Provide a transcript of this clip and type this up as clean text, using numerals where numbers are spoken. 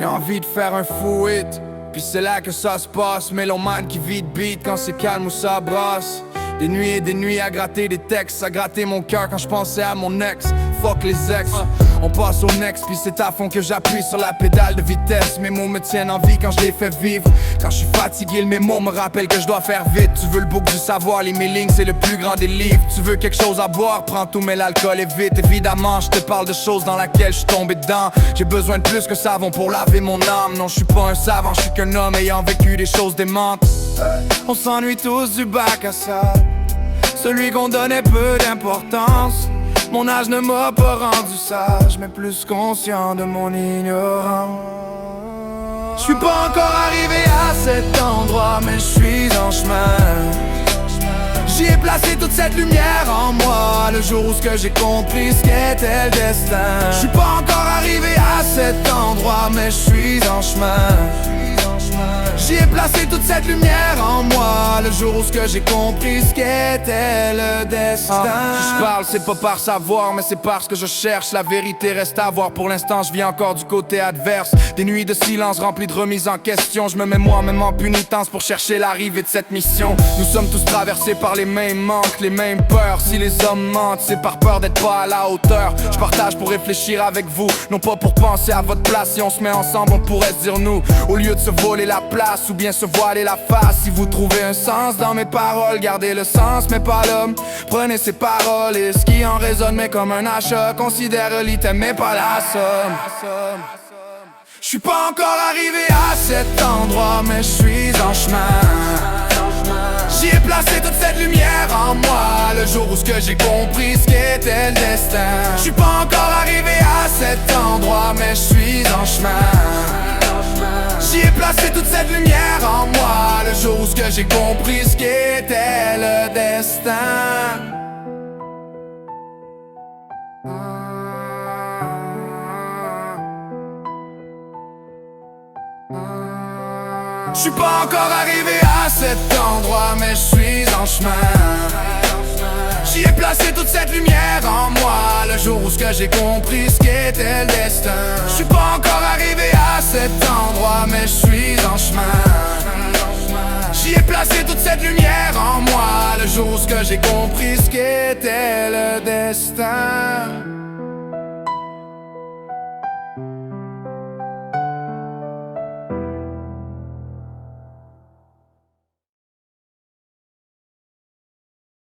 J'ai envie de faire un fou hit, puis c'est là que ça se passe. Mélomane qui vit de beat quand c'est calme ou ça brasse. Des nuits et des nuits à gratter des textes, ça grattait mon cœur quand je pensais à mon ex. Fuck les ex, on passe au next, puis c'est à fond que j'appuie sur la pédale de vitesse. Mes mots me tiennent en vie quand je les fais vivre. Quand je suis fatigué, le mémo me rappelle que je dois faire vite. Tu veux le bouc du savoir, les mailings c'est le plus grand des livres. Tu veux quelque chose à boire, prends tout mais l'alcool est vite. Évidemment, je te parle de choses dans laquelle je suis tombé dedans. J'ai besoin de plus que savon pour laver mon âme. Non, je suis pas un savant, je suis qu'un homme ayant vécu des choses démentes. On s'ennuie tous du bac à sable, celui qu'on donnait peu d'importance. Mon âge ne m'a pas rendu sage, mais plus conscient de mon ignorance. Je suis pas encore arrivé à cet endroit, mais je suis en chemin. J'y ai placé toute cette lumière en moi, le jour où j'ai compris ce qu'était le destin. Je suis pas encore arrivé à cet endroit, mais je suis en chemin. J'y ai placé toute cette lumière en moi, le jour où j'ai compris ce qu'était le destin. Si je parle, c'est pas par savoir, mais c'est parce que je cherche. La vérité reste à voir, pour l'instant je vis encore du côté adverse. Des nuits de silence remplies de remises en question. Je me mets moi-même en pénitence pour chercher l'arrivée de cette mission. Nous sommes tous traversés par les mêmes manques, les mêmes peurs. Si les hommes mentent, c'est par peur d'être pas à la hauteur. Je partage pour réfléchir avec vous, non pas pour penser à votre place. Si on se met ensemble, on pourrait se dire nous, au lieu de se voler la place ou bien se voiler la face. Si vous trouvez un sens dans mes paroles, gardez le sens mais pas l'homme. Prenez ces paroles et ce qui en résonne mais comme un achat. Considère l'item mais pas la somme. Je suis pas encore arrivé à cet endroit, mais je suis en chemin. J'y ai placé toute cette lumière en moi, le jour où j'ai compris ce qu'était le destin. Je suis pas encore arrivé à cet endroit, mais je suis en chemin. J'y ai placé toute cette lumière en moi, le jour où j'ai compris ce qu'était le destin. Je suis pas encore arrivé à cet endroit, mais je suis en chemin. J'y ai placé toute cette lumière en moi, le jour où j'ai compris ce qu'était le destin. Je suis pas encore arrivé à cet endroit, mais je suis en chemin. J'y ai placé toute cette lumière en moi, le jour où j'ai compris ce qu'était le destin.